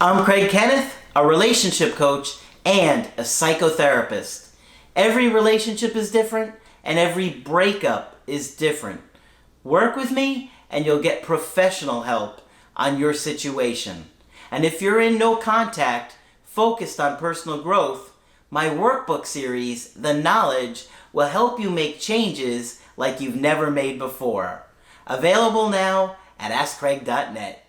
I'm Craig Kenneth, a relationship coach and a psychotherapist. Every relationship is different and every breakup is different. Work with me and you'll get professional help on your situation. And if you're in no contact, focused on personal growth, my workbook series, The Knowledge, will help you make changes like you've never made before. Available now at AskCraig.net.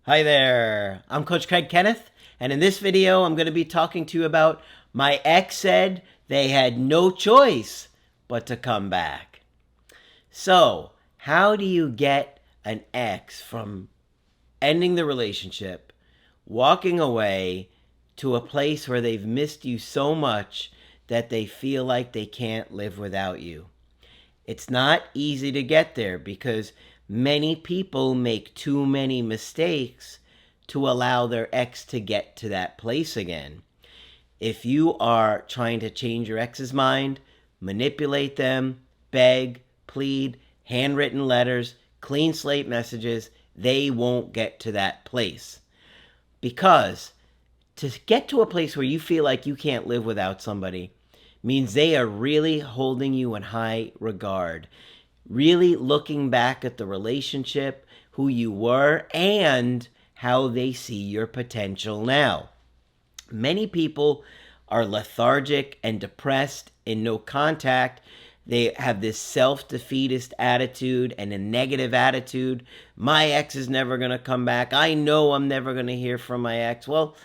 Hi there, I'm Coach Craig Kenneth, and in this video I'm going to be talking to you about my ex said they had no choice but to come back. So, how do you get an ex from ending the relationship, walking away, to a place where they've missed you so much that they feel like they can't live without you? It's not easy to get there because many people make too many mistakes to allow their ex to get to that place again. If you are trying to change your ex's mind, manipulate them, beg, plead, handwritten letters, clean slate messages, they won't get to that place. Because to get to a place where you feel like you can't live without somebody means they are really holding you in high regard, really looking back at the relationship, who you were, and how they see your potential now. Many people are lethargic and depressed in no contact. They have this self-defeatist attitude and a negative attitude. My ex is never going to come back. I know I'm never going to hear from my ex. Well,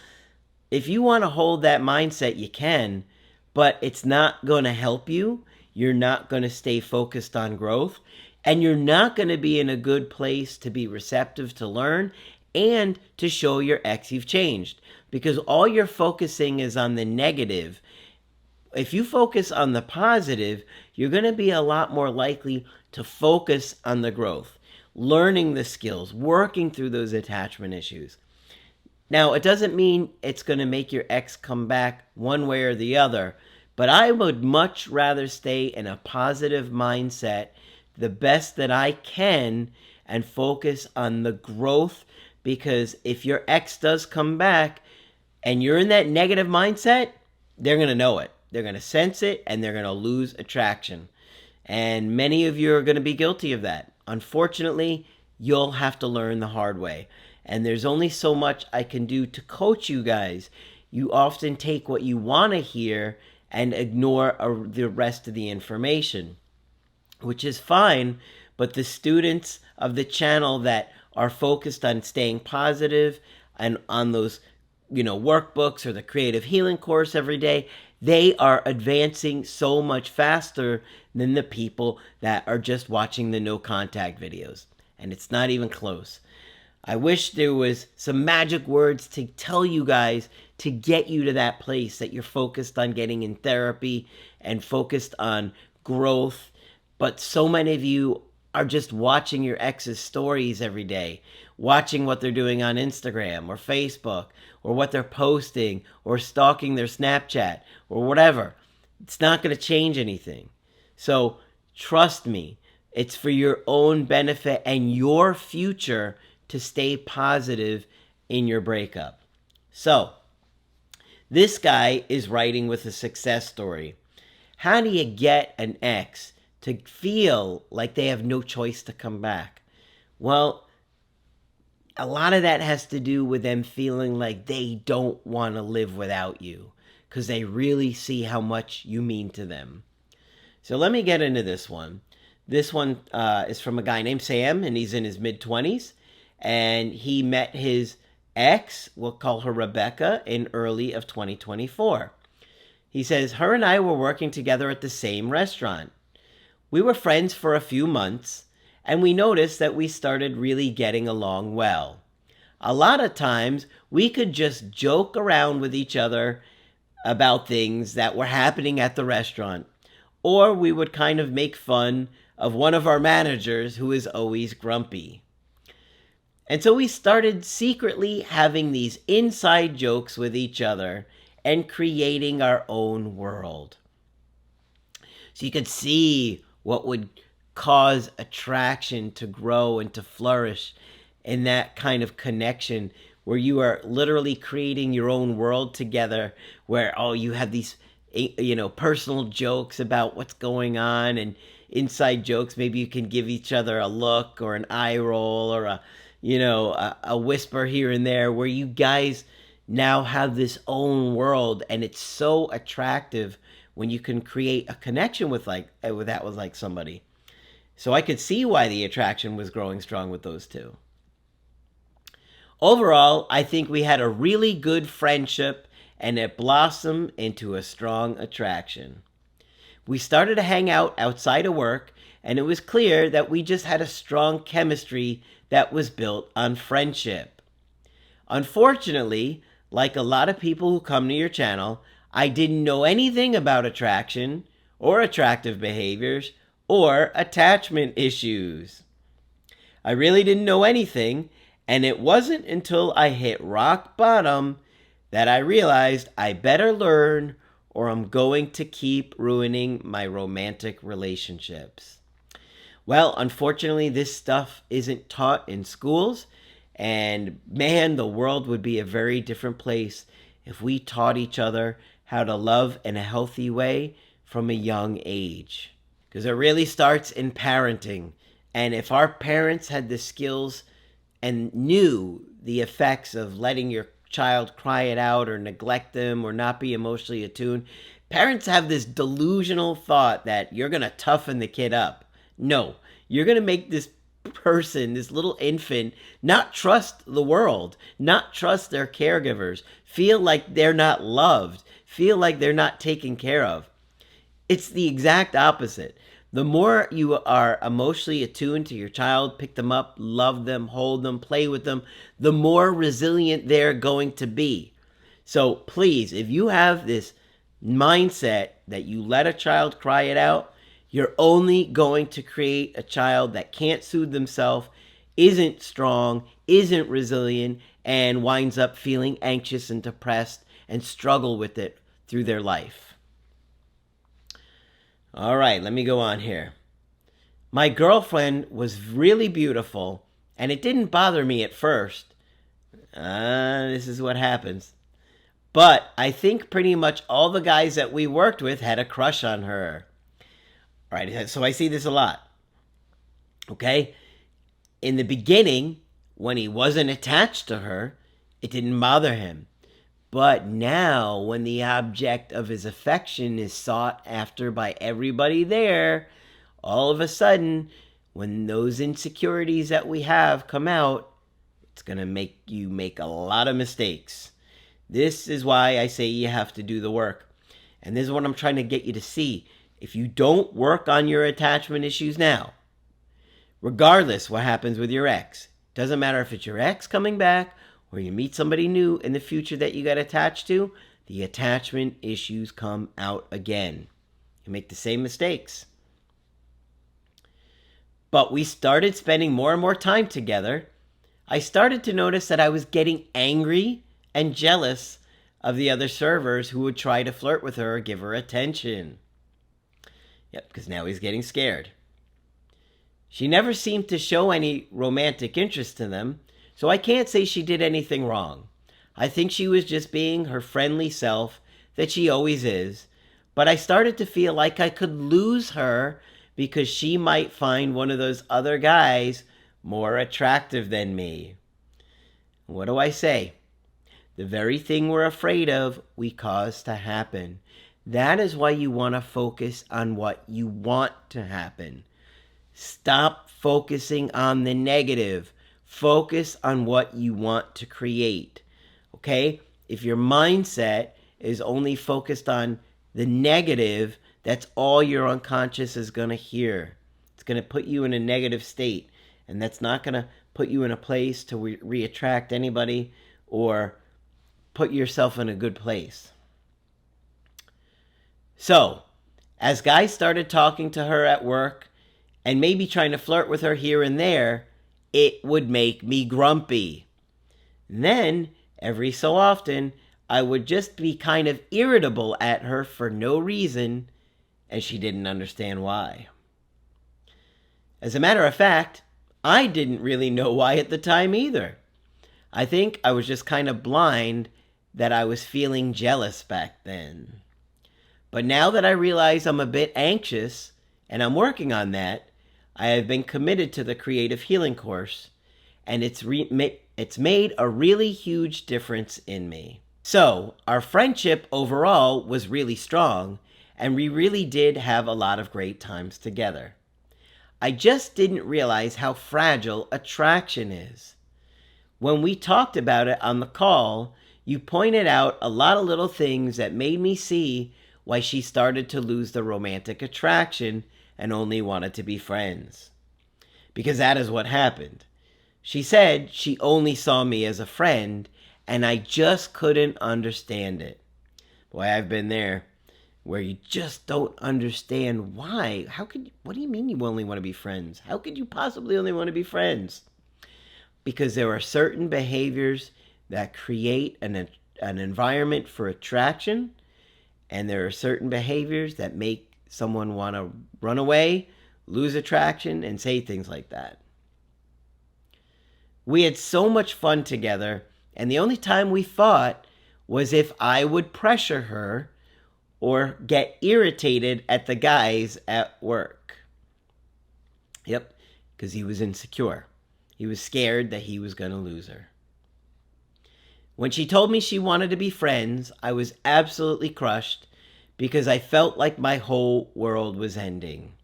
if you want to hold that mindset, you can, but it's not going to help you. You're not going to stay focused on growth, and you're not going to be in a good place to be receptive to learn and to show your ex you've changed, because all you're focusing is on the negative. If you focus on the positive, you're going to be a lot more likely to focus on the growth, learning the skills, working through those attachment issues. Now, it doesn't mean it's going to make your ex come back one way or the other, but I would much rather stay in a positive mindset, the best that I can, and focus on the growth, because if your ex does come back and you're in that negative mindset, they're going to know it. They're going to sense it, and they're going to lose attraction. And many of you are going to be guilty of that. Unfortunately, you'll have to learn the hard way. And there's only so much I can do to coach you guys. You often take what you want to hear and ignore the rest of the information, which is fine. But the students of the channel that are focused on staying positive and on those, workbooks or the creative healing course every day, they are advancing so much faster than the people that are just watching the no contact videos. And it's not even close. I wish there was some magic words to tell you guys to get you to that place that you're focused on getting in therapy and focused on growth. But so many of you are just watching your ex's stories every day, watching what they're doing on Instagram or Facebook, or what they're posting, or stalking their Snapchat, or whatever. It's not going to change anything. So trust me, it's for your own benefit and your future to stay positive in your breakup. So, this guy is writing with a success story. How do you get an ex to feel like they have no choice to come back? Well, a lot of that has to do with them feeling like they don't want to live without you because they really see how much you mean to them. So let me get into this one. This one is from a guy named Sam, and he's in his mid-20s. And he met his ex, we'll call her Rebecca, in early of 2024. He says, her and I were working together at the same restaurant. We were friends for a few months, and we noticed that we started really getting along well. A lot of times, we could just joke around with each other about things that were happening at the restaurant, or we would kind of make fun of one of our managers who is always grumpy. And so we started secretly having these inside jokes with each other and creating our own world. So you could see what would cause attraction to grow and to flourish in that kind of connection where you are literally creating your own world together, where you have these personal jokes about what's going on and inside jokes. Maybe you can give each other a look or an eye roll or a whisper here and there, where you guys now have this own world, and it's so attractive when you can create a connection with somebody. So I could see why the attraction was growing strong with those two. Overall, I think we had a really good friendship, and it blossomed into a strong attraction. We started to hang out outside of work, and it was clear that we just had a strong chemistry that was built on friendship. Unfortunately, like a lot of people who come to your channel, I didn't know anything about attraction or attractive behaviors or attachment issues. I really didn't know anything, and it wasn't until I hit rock bottom that I realized I better learn, or I'm going to keep ruining my romantic relationships. Well, unfortunately, this stuff isn't taught in schools, and man, the world would be a very different place if we taught each other how to love in a healthy way from a young age. Because it really starts in parenting. And if our parents had the skills and knew the effects of letting your child cry it out or neglect them or not be emotionally attuned, parents have this delusional thought that you're going to toughen the kid up. No, you're going to make this person, this little infant, not trust the world, not trust their caregivers, feel like they're not loved, feel like they're not taken care of. It's the exact opposite. The more you are emotionally attuned to your child, pick them up, love them, hold them, play with them, the more resilient they're going to be. So please, if you have this mindset that you let a child cry it out, you're only going to create a child that can't soothe themselves, isn't strong, isn't resilient, and winds up feeling anxious and depressed and struggle with it through their life. All right, let me go on here. My girlfriend was really beautiful, and it didn't bother me at first. This is what happens. But I think pretty much all the guys that we worked with had a crush on her. All right, so I see this a lot. Okay? In the beginning, when he wasn't attached to her, it didn't bother him. But now, when the object of his affection is sought after by everybody there, all of a sudden, when those insecurities that we have come out, it's going to make you make a lot of mistakes. This is why I say you have to do the work. And this is what I'm trying to get you to see. If you don't work on your attachment issues now, regardless what happens with your ex, doesn't matter if it's your ex coming back or you meet somebody new in the future that you got attached to, the attachment issues come out again. You make the same mistakes. But we started spending more and more time together. I started to notice that I was getting angry and jealous of the other servers who would try to flirt with her or give her attention. Yep, because now he's getting scared. She never seemed to show any romantic interest in them, so I can't say she did anything wrong. I think she was just being her friendly self that she always is, but I started to feel like I could lose her because she might find one of those other guys more attractive than me. What do I say? The very thing we're afraid of, we cause to happen. That is why you want to focus on what you want to happen. Stop focusing on the negative. Focus on what you want to create. Okay? If your mindset is only focused on the negative, that's all your unconscious is going to hear. It's going to put you in a negative state. And that's not going to put you in a place to re-attract anybody or put yourself in a good place. So, as guys started talking to her at work and maybe trying to flirt with her here and there, it would make me grumpy. Then, every so often, I would just be kind of irritable at her for no reason, and she didn't understand why. As a matter of fact, I didn't really know why at the time either. I think I was just kind of blind that I was feeling jealous back then. But now that I realize I'm a bit anxious, and I'm working on that, I have been committed to the creative healing course, and it's made a really huge difference in me. So, our friendship overall was really strong, and we really did have a lot of great times together. I just didn't realize how fragile attraction is. When we talked about it on the call, you pointed out a lot of little things that made me see why she started to lose the romantic attraction and only wanted to be friends. Because that is what happened. She said she only saw me as a friend, and I just couldn't understand it. Boy, I've been there, where you just don't understand why. What do you mean you only want to be friends? How could you possibly only want to be friends? Because there are certain behaviors that create an environment for attraction, and there are certain behaviors that make someone want to run away, lose attraction, and say things like that. We had so much fun together, and the only time we fought was if I would pressure her or get irritated at the guys at work. Yep, because he was insecure. He was scared that he was going to lose her. When she told me she wanted to be friends, I was absolutely crushed because I felt like my whole world was ending.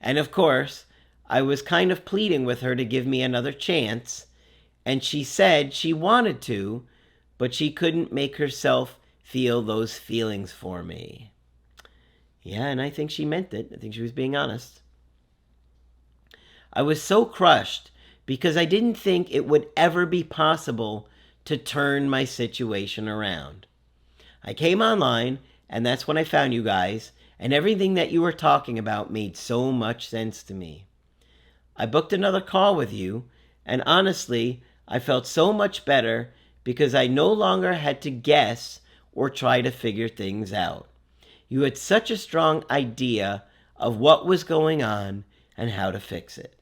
And of course, I was kind of pleading with her to give me another chance, and she said she wanted to, but she couldn't make herself feel those feelings for me. Yeah, and I think she meant it. I think she was being honest. I was so crushed because I didn't think it would ever be possible to turn my situation around. I came online, and that's when I found you guys, and everything that you were talking about made so much sense to me. I booked another call with you, and honestly, I felt so much better because I no longer had to guess or try to figure things out. You had such a strong idea of what was going on and how to fix it.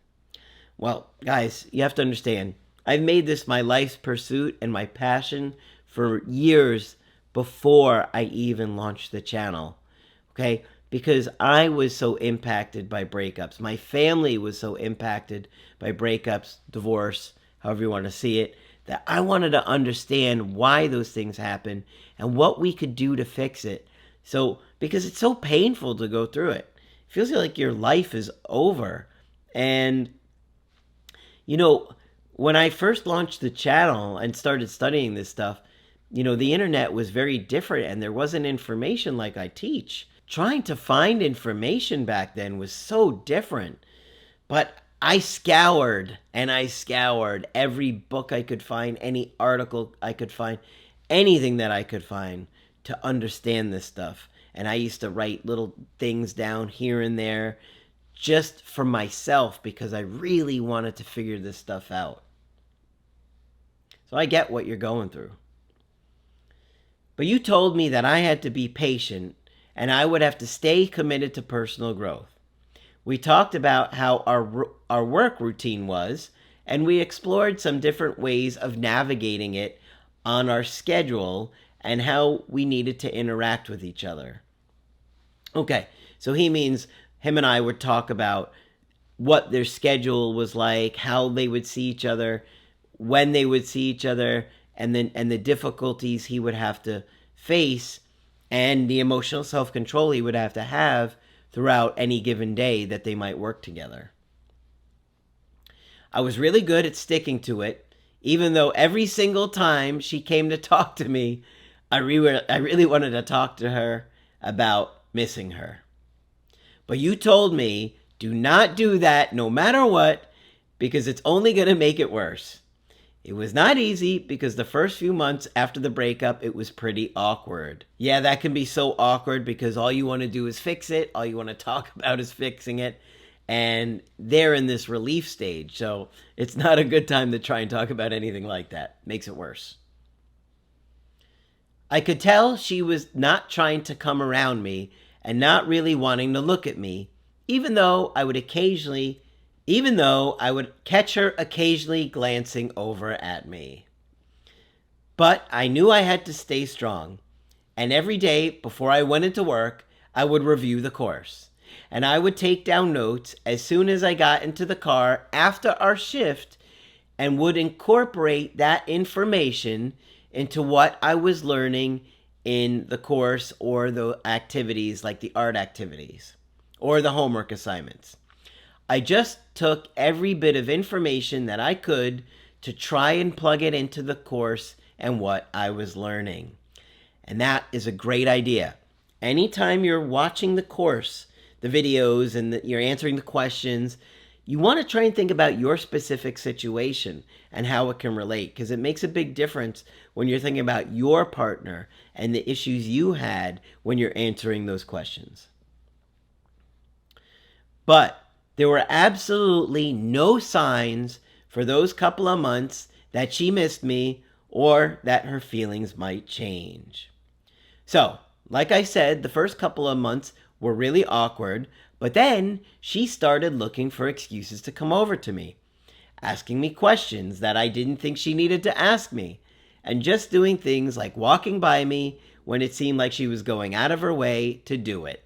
Well, guys, you have to understand, I've made this my life's pursuit and my passion for years before I even launched the channel, okay? Because I was so impacted by breakups. My family was so impacted by breakups, divorce, however you want to see it, that I wanted to understand why those things happen and what we could do to fix it. So, because it's so painful to go through it. It feels like your life is over. And, you know, when I first launched the channel and started studying this stuff, you know, the internet was very different and there wasn't information like I teach. Trying to find information back then was so different. But I scoured and I scoured every book I could find, any article I could find, anything that I could find to understand this stuff. And I used to write little things down here and there just for myself because I really wanted to figure this stuff out. So I get what you're going through. But you told me that I had to be patient and I would have to stay committed to personal growth. We talked about how our work routine was, and we explored some different ways of navigating it on our schedule and how we needed to interact with each other. Okay, so he means him and I would talk about what their schedule was like, how they would see each other, when they would see each other, and the difficulties he would have to face and the emotional self-control he would have to have throughout any given day that they might work together. I was really good at sticking to it, even though every single time she came to talk to me, I really wanted to talk to her about missing her. But you told me, do not do that no matter what, because it's only going to make it worse. It was not easy because the first few months after the breakup, it was pretty awkward. Yeah, that can be so awkward because all you want to do is fix it. All you want to talk about is fixing it. And they're in this relief stage. So it's not a good time to try and talk about anything like that. Makes it worse. I could tell she was not trying to come around me and not really wanting to look at me, even though I would catch her occasionally glancing over at me. But I knew I had to stay strong, and every day before I went into work, I would review the course, and I would take down notes as soon as I got into the car after our shift, and would incorporate that information into what I was learning in the course or the activities like the art activities or the homework assignments. I just took every bit of information that I could to try and plug it into the course and what I was learning. And that is a great idea. Anytime you're watching the course, the videos, and you're answering the questions, you want to try and think about your specific situation and how it can relate, because it makes a big difference when you're thinking about your partner and the issues you had when you're answering those questions. But there were absolutely no signs for those couple of months that she missed me or that her feelings might change. So, like I said, the first couple of months were really awkward, but then she started looking for excuses to come over to me, asking me questions that I didn't think she needed to ask me, and just doing things like walking by me when it seemed like she was going out of her way to do it.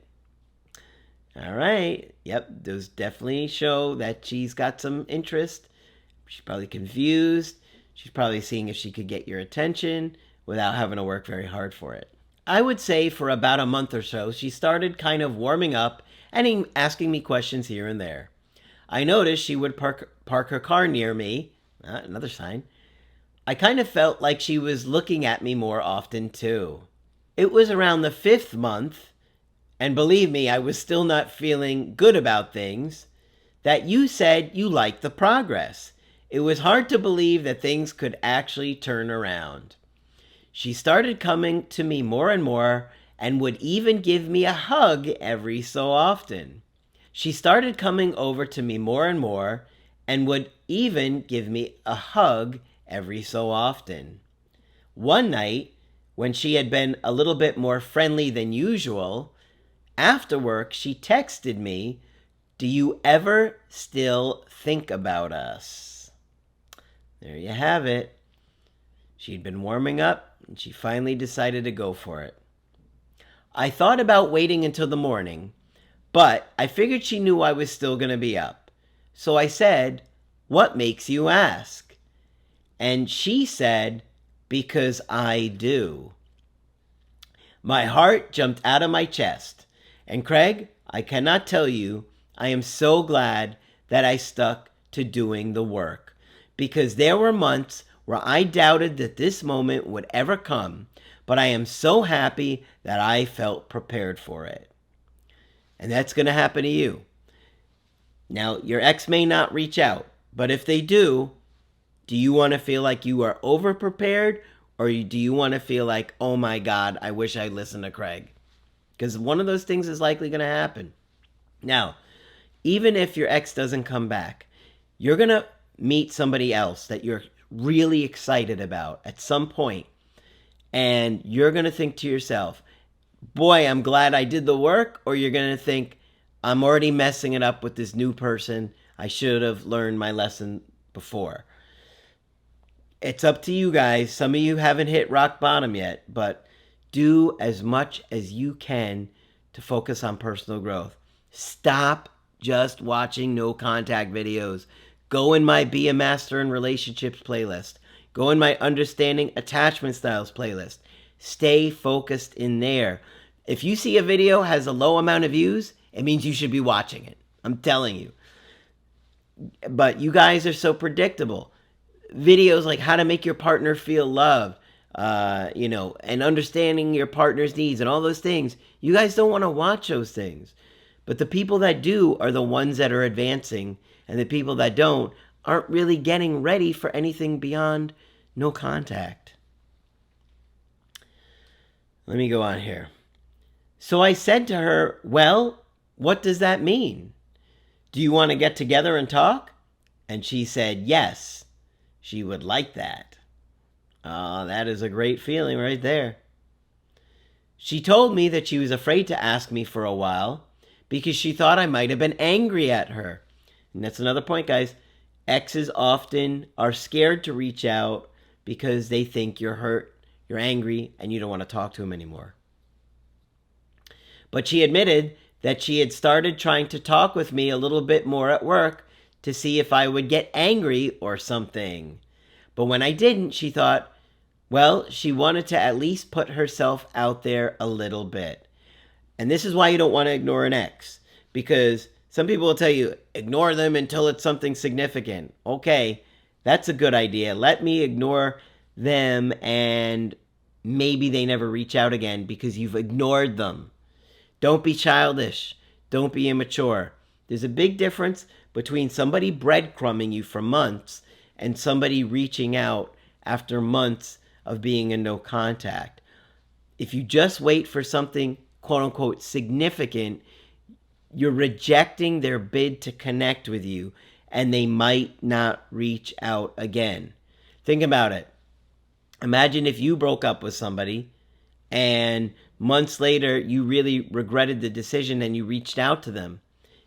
All right, yep, those definitely show that she's got some interest. She's probably confused. She's probably seeing if she could get your attention without having to work very hard for it. I would say for about a month or so, she started kind of warming up and asking me questions here and there. I noticed she would park her car near me. Another sign. I kind of felt like she was looking at me more often too. It was around the 5th month, and believe me, I was still not feeling good about things, that you said you liked the progress. It was hard to believe that things could actually turn around. She started coming to me more and more and would even give me a hug every so often. She started coming over to me more and more and would even give me a hug every so often. One night, when she had been a little bit more friendly than usual, after work she texted me, "Do you ever still think about us?" There you have it. She'd been warming up, and she finally decided to go for it. I thought about waiting until the morning, but I figured she knew I was still going to be up. So I said, "What makes you ask?" And she said, "Because I do." My heart jumped out of my chest. And Craig, I cannot tell you, I am so glad that I stuck to doing the work, because there were months where I doubted that this moment would ever come, but I am so happy that I felt prepared for it. And that's going to happen to you. Now, your ex may not reach out, but if they do you want to feel like you are over-prepared, or do you want to feel like, oh my God, I wish I listened to Craig? Because one of those things is likely going to happen. Now, even if your ex doesn't come back, you're going to meet somebody else that you're really excited about at some point, and you're going to think to yourself, boy, I'm glad I did the work, or you're going to think, I'm already messing it up with this new person. I should have learned my lesson before. It's up to you guys. Some of you haven't hit rock bottom yet, but do as much as you can to focus on personal growth. Stop just watching no contact videos. Go in my Be a Master in Relationships playlist. Go in my Understanding Attachment Styles playlist. Stay focused in there. If you see a video has a low amount of views, it means you should be watching it. I'm telling you. But you guys are so predictable. Videos like how to make your partner feel loved, and understanding your partner's needs and all those things. You guys don't want to watch those things. But the people that do are the ones that are advancing, and the people that don't aren't really getting ready for anything beyond no contact. Let me go on here. So I said to her, well, what does that mean? Do you want to get together and talk? And she said, yes, she would like that. Oh, that is a great feeling right there. She told me that she was afraid to ask me for a while because she thought I might have been angry at her. And that's another point, guys. Exes often are scared to reach out because they think you're hurt, you're angry, and you don't want to talk to them anymore. But she admitted that she had started trying to talk with me a little bit more at work to see if I would get angry or something. But when I didn't, she thought, well, she wanted to at least put herself out there a little bit. And this is why you don't want to ignore an ex, because some people will tell you, ignore them until it's something significant. Okay, that's a good idea. Let me ignore them and maybe they never reach out again because you've ignored them. Don't be childish. Don't be immature. There's a big difference between somebody breadcrumbing you for months and somebody reaching out after months of being in no contact. If you just wait for something, quote unquote, significant, you're rejecting their bid to connect with you, and they might not reach out again. Think about it. Imagine if you broke up with somebody and months later you really regretted the decision and you reached out to them.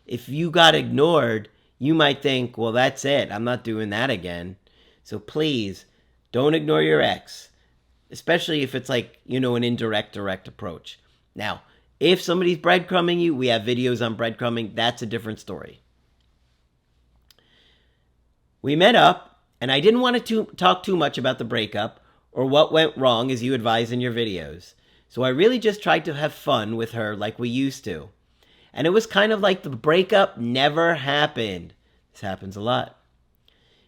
If you got ignored, you might think, well, that's it. I'm not doing that again. So please, don't ignore your ex, especially if it's like, an indirect, direct approach. Now, if somebody's breadcrumbing you, we have videos on breadcrumbing. That's a different story. We met up, and I didn't want to talk too much about the breakup or what went wrong as you advise in your videos. So I really just tried to have fun with her like we used to. And it was kind of like the breakup never happened. This happens a lot.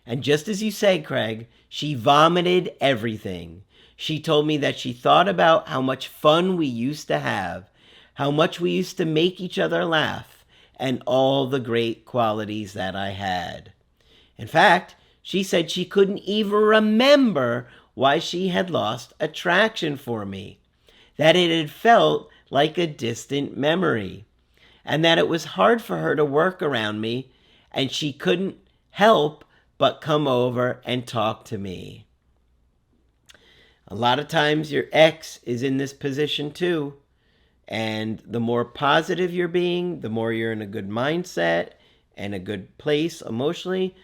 And just as you say, Craig, she vomited everything. She told me that she thought about how much fun we used to have, how much we used to make each other laugh, and all the great qualities that I had. In fact, she said she couldn't even remember why she had lost attraction for me, that it had felt like a distant memory, and that it was hard for her to work around me, and she couldn't help but come over and talk to me. A lot of times your ex is in this position too. And the more positive you're being, the more you're in a good mindset and a good place emotionally,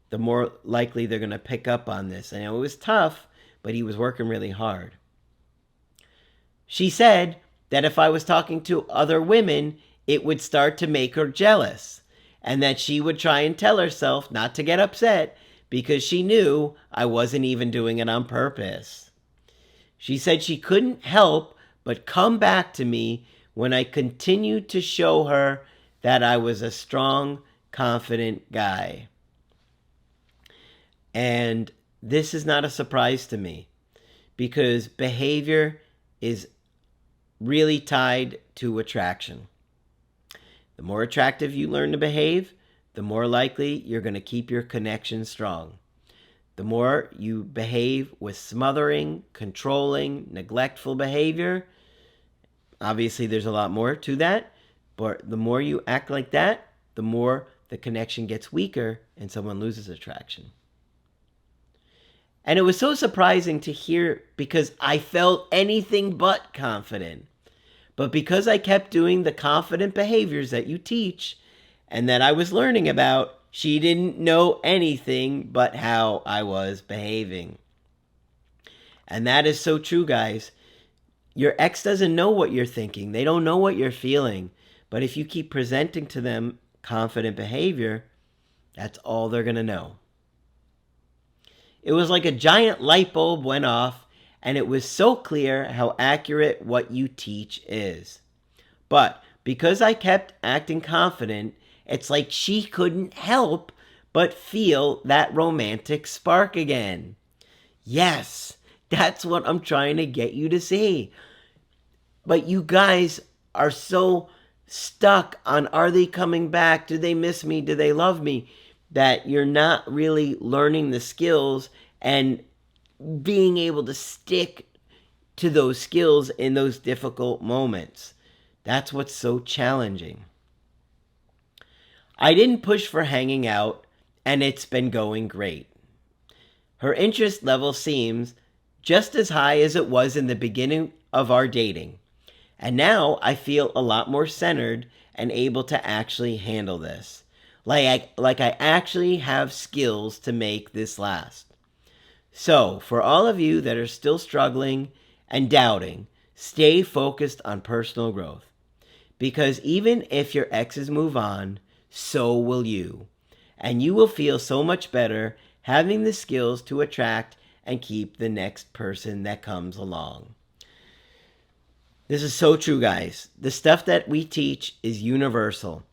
the more likely they're going to pick up on this. And it was tough, but he was working really hard. She said that if I was talking to other women, it would start to make her jealous, and that she would try and tell herself not to get upset because she knew I wasn't even doing it on purpose. She said she couldn't help but come back to me when I continued to show her that I was a strong, confident guy. And this is not a surprise to me because behavior is really tied to attraction. The more attractive you learn to behave, the more likely you're going to keep your connection strong. The more you behave with smothering, controlling, neglectful behavior, obviously there's a lot more to that, but the more you act like that, the more the connection gets weaker and someone loses attraction. And it was so surprising to hear because I felt anything but confident. But because I kept doing the confident behaviors that you teach and that I was learning about, she didn't know anything but how I was behaving. And that is so true, guys. Your ex doesn't know what you're thinking. They don't know what you're feeling. But if you keep presenting to them confident behavior, that's all they're going to know. It was like a giant light bulb went off, and it was so clear how accurate what you teach is. But because I kept acting confident, it's like she couldn't help but feel that romantic spark again. Yes, that's what I'm trying to get you to see. But you guys are so stuck on, are they coming back? Do they miss me? Do they love me? That you're not really learning the skills and being able to stick to those skills in those difficult moments. That's what's so challenging. I didn't push for hanging out, and it's been going great. Her interest level seems just as high as it was in the beginning of our dating. And now I feel a lot more centered and able to actually handle this. Like I actually have skills to make this last. So, for all of you that are still struggling and doubting, stay focused on personal growth. Because even if your exes move on, so will you. And you will feel so much better having the skills to attract and keep the next person that comes along. This is so true, guys. The stuff that we teach is universal.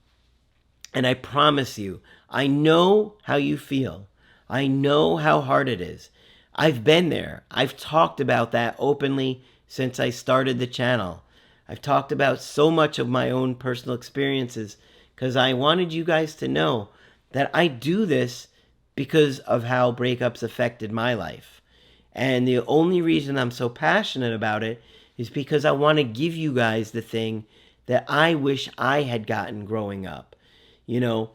And I promise you, I know how you feel. I know how hard it is. I've been there. I've talked about that openly since I started the channel. I've talked about so much of my own personal experiences because I wanted you guys to know that I do this because of how breakups affected my life. And the only reason I'm so passionate about it is because I want to give you guys the thing that I wish I had gotten growing up. You know,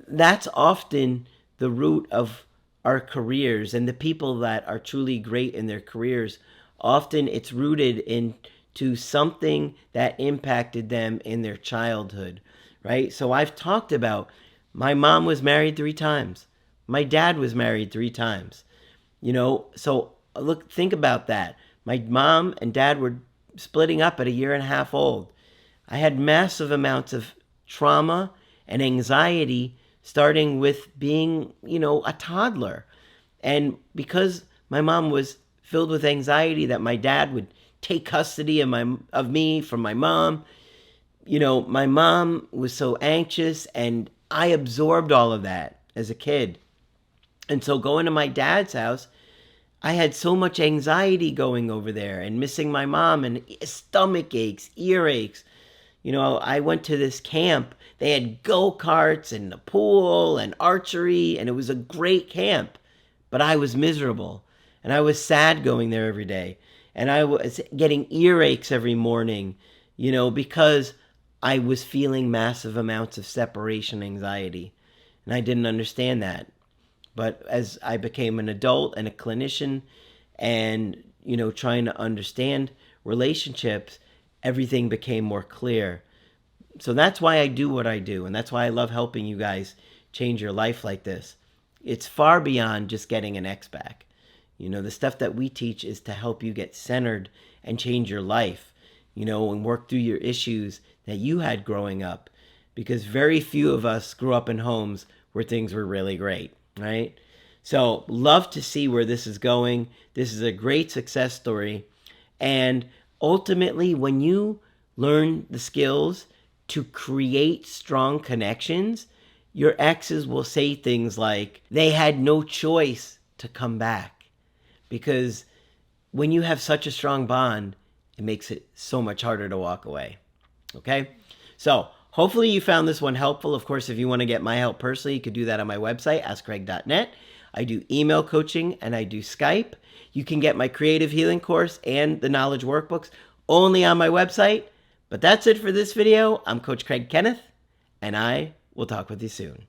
that's often the root of our careers, and the people that are truly great in their careers, often it's rooted into something that impacted them in their childhood, right? So I've talked about my mom was married 3 times. My dad was married 3 times. So look, think about that. My mom and dad were splitting up at 1.5 years old. I had massive amounts of trauma and anxiety starting with being, a toddler. And because my mom was filled with anxiety that my dad would take custody of me from my mom, my mom was so anxious, and I absorbed all of that as a kid. And so going to my dad's house, I had so much anxiety going over there and missing my mom, and stomach aches, earaches. I went to this camp. They had go-karts and a pool and archery, and it was a great camp. But I was miserable, and I was sad going there every day. And I was getting earaches every morning, because I was feeling massive amounts of separation anxiety. And I didn't understand that. But as I became an adult and a clinician and, trying to understand relationships, everything became more clear. So that's why I do what I do. And that's why I love helping you guys change your life like this. It's far beyond just getting an ex back. The stuff that we teach is to help you get centered and change your life, and work through your issues that you had growing up. Because very few of us grew up in homes where things were really great, right? So love to see where this is going. This is a great success story. And ultimately, when you learn the skills to create strong connections, your exes will say things like they had no choice to come back. Because when you have such a strong bond, it makes it so much harder to walk away. Okay? So hopefully you found this one helpful. Of course, if you want to get my help personally, you could do that on my website, askcraig.net. I do email coaching and I do Skype. You can get my creative healing course and the knowledge workbooks only on my website. But that's it for this video. I'm Coach Craig Kenneth, and I will talk with you soon.